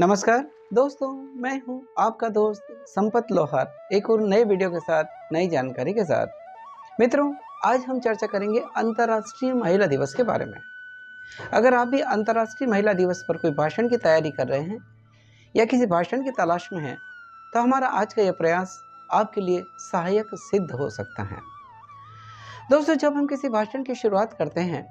नमस्कार दोस्तों, मैं हूं आपका दोस्त संपत लोहार, एक और नए वीडियो के साथ नई जानकारी के साथ। मित्रों, आज हम चर्चा करेंगे अंतर्राष्ट्रीय महिला दिवस के बारे में। अगर आप भी अंतर्राष्ट्रीय महिला दिवस पर कोई भाषण की तैयारी कर रहे हैं या किसी भाषण की तलाश में हैं, तो हमारा आज का यह प्रयास आपके लिए सहायक सिद्ध हो सकता है। दोस्तों, जब हम किसी भाषण की शुरुआत करते हैं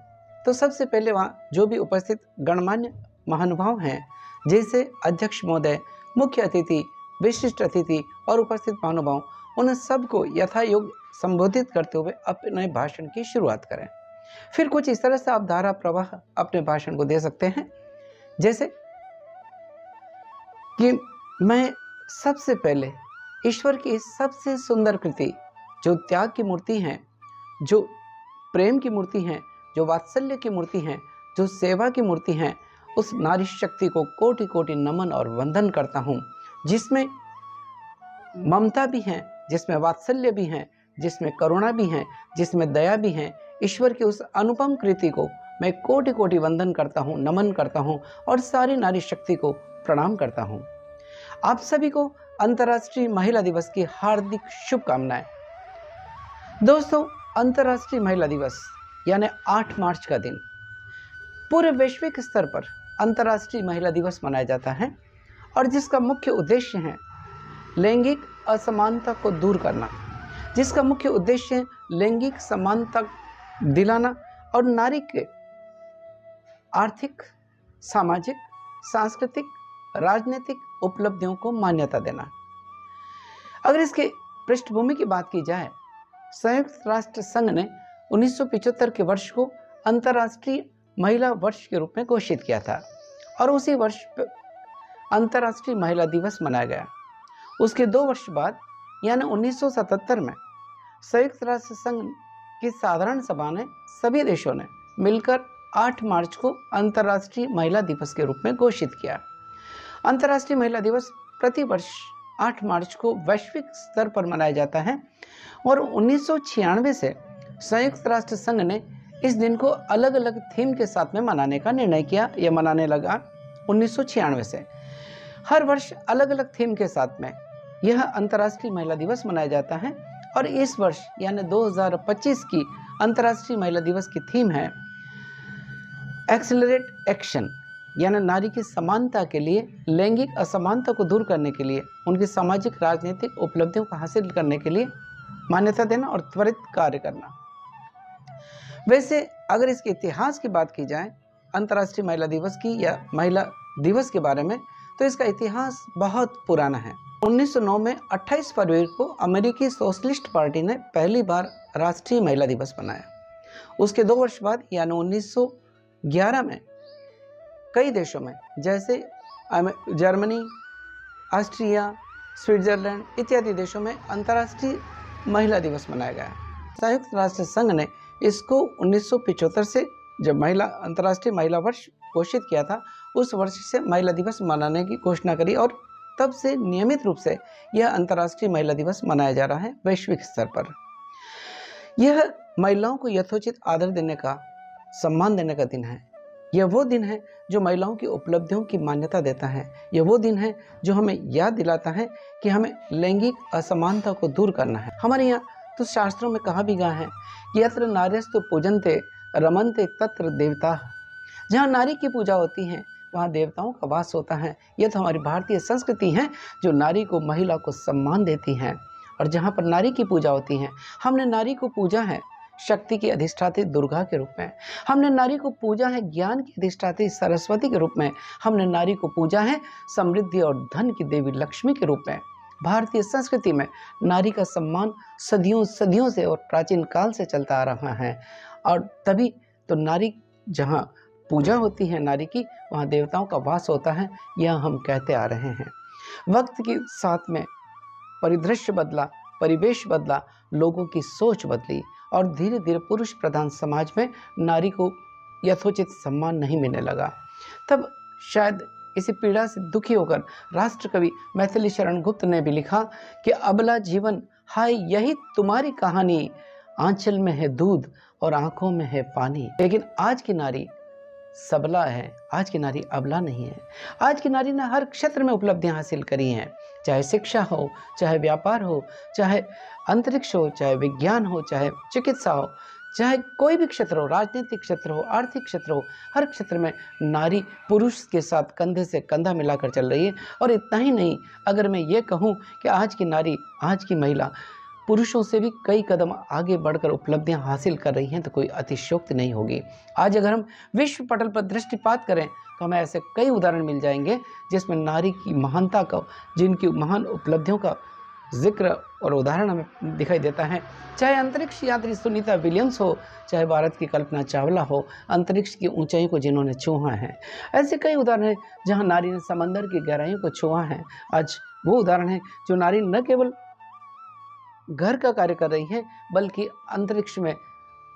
तो सबसे पहले वहाँ जो भी उपस्थित गणमान्य महानुभाव हैं, जैसे अध्यक्ष महोदय, मुख्य अतिथि, विशिष्ट अतिथि और उपस्थित महानुभाव, उन सबको यथायोग्य संबोधित करते हुए अपने भाषण की शुरुआत करें। फिर कुछ इस तरह से आप धारा प्रवाह अपने भाषण को दे सकते हैं, जैसे कि मैं सबसे पहले ईश्वर की सबसे सुंदर कृति, जो त्याग की मूर्ति है, जो प्रेम की मूर्ति है, जो वात्सल्य की मूर्ति है, जो सेवा की मूर्ति है, उस नारी शक्ति को कोटि कोटि नमन और वंदन करता हूँ, जिसमें ममता भी है, जिसमें वात्सल्य भी है, जिसमें करुणा भी है, जिसमें दया भी है। ईश्वर की उस अनुपम कृति को मैं कोटि कोटि वंदन करता हूँ, नमन करता हूँ और सारी नारी शक्ति को प्रणाम करता हूँ। आप सभी को अंतर्राष्ट्रीय महिला दिवस की हार्दिक शुभकामनाएं। दोस्तों, अंतर्राष्ट्रीय महिला दिवस यानी 8 मार्च का दिन पूरे वैश्विक स्तर पर अंतर्राष्ट्रीय महिला दिवस मनाया जाता है और जिसका मुख्य उद्देश्य है लैंगिक असमानता को दूर करना, जिसका मुख्य उद्देश्य है लैंगिक समानता दिलाना और नारी के आर्थिक, सामाजिक, सांस्कृतिक, राजनीतिक उपलब्धियों को मान्यता देना। अगर इसके पृष्ठभूमि की बात की जाए, संयुक्त राष्ट्र संघ ने 1975 के वर्ष को अंतर्राष्ट्रीय महिला वर्ष के रूप में घोषित किया था और उसी वर्ष अंतर्राष्ट्रीय महिला दिवस मनाया गया। उसके 2 वर्ष बाद यानी 1977 में संयुक्त राष्ट्र संघ की साधारण सभा ने सभी देशों ने मिलकर 8 मार्च को अंतर्राष्ट्रीय महिला दिवस के रूप में घोषित किया। अंतर्राष्ट्रीय महिला दिवस प्रति वर्ष 8 मार्च को वैश्विक स्तर पर मनाया जाता है और 1996 से संयुक्त राष्ट्र संघ ने इस दिन को अलग अलग थीम के साथ में मनाने का निर्णय किया या मनाने लगा। 1996 से हर वर्ष अलग अलग थीम के साथ में यह अंतर्राष्ट्रीय महिला दिवस मनाया जाता है और इस वर्ष यानी 2025 की अंतर्राष्ट्रीय महिला दिवस की थीम है एक्सेलरेट एक्शन, यानी नारी की समानता के लिए, लैंगिक असमानता को दूर करने के लिए, उनकी सामाजिक राजनीतिक उपलब्धियों को हासिल करने के लिए मान्यता देना और त्वरित कार्य करना। वैसे अगर इसके इतिहास की बात की जाए अंतर्राष्ट्रीय महिला दिवस की या महिला दिवस के बारे में, तो इसका इतिहास बहुत पुराना है। 1909 में 28 फरवरी को अमेरिकी सोशलिस्ट पार्टी ने पहली बार राष्ट्रीय महिला दिवस मनाया। उसके 2 वर्ष बाद यानी 1911 में कई देशों में जैसे जर्मनी, ऑस्ट्रिया, स्विट्जरलैंड इत्यादि देशों में अंतर्राष्ट्रीय महिला दिवस मनाया गया। संयुक्त राष्ट्र संघ ने इसको 1975 से जब अंतर्राष्ट्रीय महिला वर्ष घोषित किया था, उस वर्ष से महिला दिवस मनाने की घोषणा करी और तब से नियमित रूप से यह अंतर्राष्ट्रीय महिला दिवस मनाया जा रहा है वैश्विक स्तर पर। यह महिलाओं को यथोचित आदर देने का, सम्मान देने का दिन है। यह वो दिन है जो महिलाओं की उपलब्धियों की मान्यता देता है। यह वो दिन है जो हमें याद दिलाता है कि हमें लैंगिक असमानता को दूर करना है। हमारे यहाँ तो शास्त्रों में कहा भी गया है कि यत्र नार्यस्तु पूजन्ते रमन्ते तत्र देवता। जहाँ नारी की पूजा होती है वहाँ देवताओं का वास होता है। यह तो हमारी भारतीय संस्कृति है जो नारी को, महिला को सम्मान देती है। और जहाँ पर नारी की पूजा होती है, हमने नारी को पूजा है शक्ति की अधिष्ठात्री दुर्गा के रूप में, हमने नारी को पूजा है ज्ञान की अधिष्ठात्री सरस्वती के रूप में, हमने नारी को पूजा है समृद्धि और धन की देवी लक्ष्मी के रूप में। भारतीय संस्कृति में नारी का सम्मान सदियों सदियों से और प्राचीन काल से चलता आ रहा है और तभी तो नारी जहाँ पूजा होती है नारी की, वहाँ देवताओं का वास होता है, यह हम कहते आ रहे हैं। वक्त के साथ में परिदृश्य बदला, परिवेश बदला, लोगों की सोच बदली और धीरे धीरे पुरुष प्रधान समाज में नारी को यथोचित सम्मान नहीं मिलने लगा। तब शायद इसी पीड़ा से दुखी होकर राष्ट्रकवि मैथिली शरण गुप्त ने भी लिखा कि अबला जीवन हाय यही तुम्हारी कहानी, आंचल में है दूध और आंखों में है पानी। लेकिन आज की नारी सबला है, आज की नारी अबला नहीं है। आज की नारी ने हर क्षेत्र में उपलब्धियां हासिल करी हैं, चाहे शिक्षा हो, चाहे व्यापार हो, चाहे अंतरिक्ष हो, चाहे विज्ञान हो, चाहे चिकित्सा हो, चाहे कोई भी क्षेत्र हो, राजनीतिक क्षेत्र हो, आर्थिक क्षेत्र हो, हर क्षेत्र में नारी पुरुष के साथ कंधे से कंधा मिलाकर चल रही है। और इतना ही नहीं, अगर मैं ये कहूँ कि आज की नारी, आज की महिला पुरुषों से भी कई कदम आगे बढ़कर उपलब्धियां हासिल कर रही हैं तो कोई अतिशयोक्ति नहीं होगी। आज अगर हम विश्व पटल पर दृष्टिपात करें तो हमें ऐसे कई उदाहरण मिल जाएंगे जिसमें नारी की महानता का, जिनकी महान उपलब्धियों का जिक्र और उदाहरण हमें दिखाई देता है। चाहे अंतरिक्ष यात्री सुनीता विलियम्स हो, चाहे भारत की कल्पना चावला हो, अंतरिक्ष की ऊंचाई को जिन्होंने छुआ है। ऐसे कई उदाहरण हैं जहां नारी ने समंदर की गहराइयों को छुआ है। आज वो उदाहरण है जो नारी न केवल घर का कार्य कर रही है बल्कि अंतरिक्ष में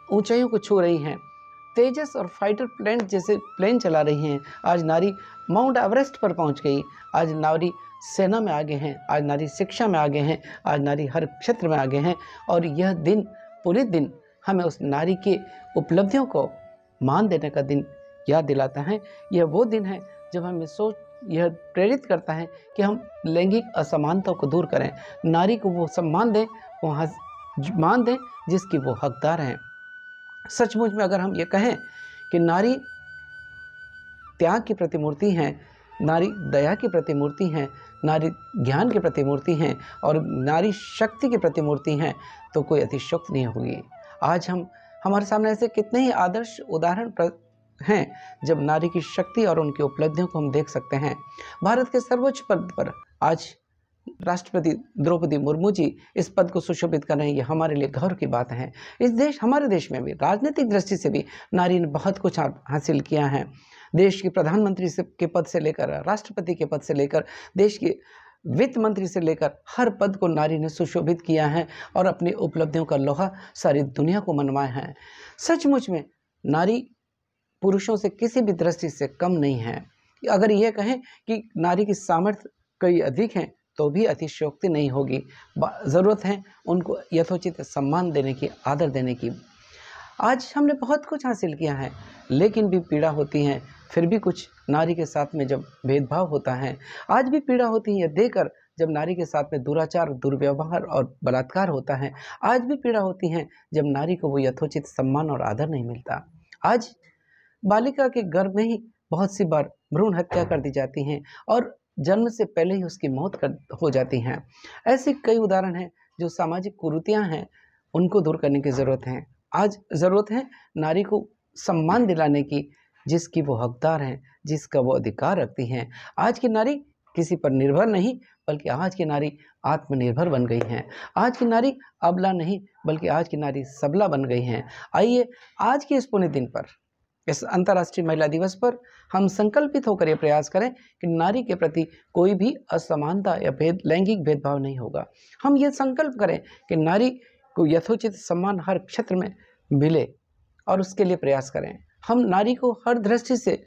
ऊंचाइयों को छू रही हैं। तेजस और फाइटर प्लेन जैसे प्लेन चला रही हैं। आज नारी माउंट एवरेस्ट पर पहुंच गई। आज नारी सेना में आगे हैं, आज नारी शिक्षा में आगे हैं, आज नारी हर क्षेत्र में आगे हैं। और यह दिन, पूरे दिन हमें उस नारी की उपलब्धियों को मान देने का दिन याद दिलाता है। यह वो दिन है जब हमें यह प्रेरित करता है कि हम लैंगिक असमानता को दूर करें, नारी को वो सम्मान दें, वो मान दें जिसकी वो हकदार हैं। सचमुच में अगर हम ये कहें कि नारी त्याग की प्रतिमूर्ति हैं, नारी दया की प्रतिमूर्ति हैं, नारी ज्ञान की प्रतिमूर्ति हैं और नारी शक्ति की प्रतिमूर्ति हैं, तो कोई अतिशयोक्ति नहीं होगी। आज हमारे सामने ऐसे कितने ही आदर्श उदाहरण हैं जब नारी की शक्ति और उनकी उपलब्धियों को हम देख सकते हैं। भारत के सर्वोच्च पद पर आज राष्ट्रपति द्रौपदी मुर्मू जी इस पद को सुशोभित कर रहे हैं। ये हमारे लिए गौरव की बात है। हमारे देश में भी राजनीतिक दृष्टि से भी नारी ने बहुत कुछ हासिल किया है। देश के प्रधानमंत्री के पद से लेकर राष्ट्रपति के पद से लेकर देश के वित्त मंत्री से लेकर हर पद को नारी ने सुशोभित किया है और अपनी उपलब्धियों का लोहा सारी दुनिया को मनवाया है। सचमुच में नारी पुरुषों से किसी भी दृष्टि से कम नहीं है। अगर यह कहें कि नारी की सामर्थ्य कई अधिक हैं तो भी अतिशयोक्ति नहीं होगी। ज़रूरत है उनको यथोचित सम्मान देने की, आदर देने की। आज हमने बहुत कुछ हासिल किया है लेकिन भी पीड़ा होती है। फिर भी कुछ नारी के साथ में जब भेदभाव होता है, आज भी पीड़ा होती है देकर जब नारी के साथ में दुराचार, दुर्व्यवहार और बलात्कार होता है। आज भी पीड़ा होती है जब नारी को वो यथोचित सम्मान और आदर नहीं मिलता। आज बालिका के गर्भ में ही बहुत सी बार भ्रूण हत्या कर दी जाती हैं और जन्म से पहले ही उसकी मौत हो जाती हैं। ऐसे कई उदाहरण हैं जो सामाजिक कुरीतियां हैं, उनको दूर करने की ज़रूरत है। आज ज़रूरत है नारी को सम्मान दिलाने की, जिसकी वो हकदार हैं, जिसका वो अधिकार रखती हैं। आज की नारी किसी पर निर्भर नहीं बल्कि आज की नारी आत्मनिर्भर बन गई हैं। आज की नारी अबला नहीं बल्कि आज की नारी सबला बन गई हैं। आइए आज के इस पुण्य दिन पर, इस अंतर्राष्ट्रीय महिला दिवस पर हम संकल्पित होकर ये प्रयास करें कि नारी के प्रति कोई भी असमानता या लैंगिक भेदभाव नहीं होगा। हम ये संकल्प करें कि नारी को यथोचित सम्मान हर क्षेत्र में मिले और उसके लिए प्रयास करें। हम नारी को हर दृष्टि से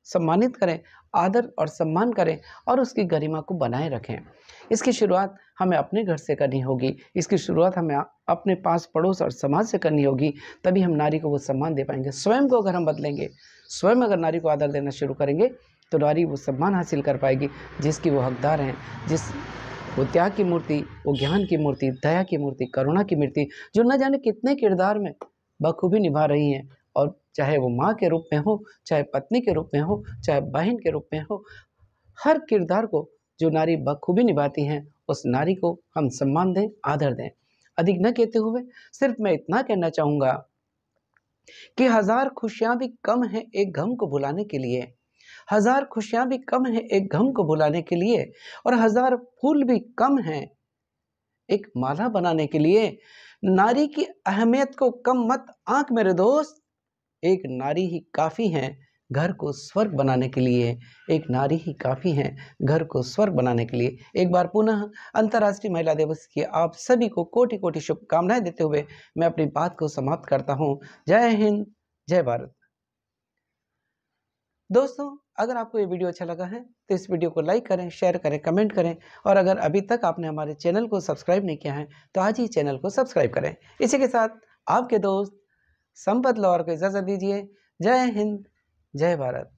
सम्मानित करें, आदर और सम्मान करें और उसकी गरिमा को बनाए रखें। इसकी शुरुआत हमें अपने घर से करनी होगी। इसकी शुरुआत हमें अपने पास पड़ोस और समाज से करनी होगी, तभी हम नारी को वो सम्मान दे पाएंगे। स्वयं को अगर हम बदलेंगे, स्वयं अगर नारी को आदर देना शुरू करेंगे तो नारी वो सम्मान हासिल कर पाएगी जिसकी वो हकदार हैं, वो त्याग की मूर्ति, वो ज्ञान की मूर्ति, दया की मूर्ति, करुणा की मूर्ति, जो न जाने कितने किरदार में बखूबी निभा रही हैं। और चाहे वो माँ के रूप में हो, चाहे पत्नी के रूप में हो, चाहे बहन के रूप में हो, हर किरदार को जो नारी बखूबी निभाती हैं उस नारी को हम सम्मान दें, आदर दें। अधिक न कहते हुए सिर्फ मैं इतना कहना चाहूँगा कि 1000 खुशियाँ भी कम हैं एक गम को भुलाने के लिए। 1000 खुशियाँ भी कम हैं एक गम को भुलाने के लिए और 1000 फूल भी कम हैं एक माला बनाने के लिए। नारी की अहमियत को कम मत आंक मेरे दोस्त, एक नारी ही काफ़ी है घर को स्वर्ग बनाने के लिए। एक नारी ही काफ़ी है घर को स्वर्ग बनाने के लिए। एक बार पुनः अंतर्राष्ट्रीय महिला दिवस की आप सभी को कोटि कोटि शुभकामनाएं देते हुए मैं अपनी बात को समाप्त करता हूं। जय हिंद, जय भारत। दोस्तों, अगर आपको ये वीडियो अच्छा लगा है तो इस वीडियो को लाइक करें, शेयर करें, कमेंट करें और अगर अभी तक आपने हमारे चैनल को सब्सक्राइब नहीं किया है तो आज ही चैनल को सब्सक्राइब करें। इसी के साथ आपके दोस्त संपत लाहौर को इजाज़त दीजिए। जय हिंद, जय भारत।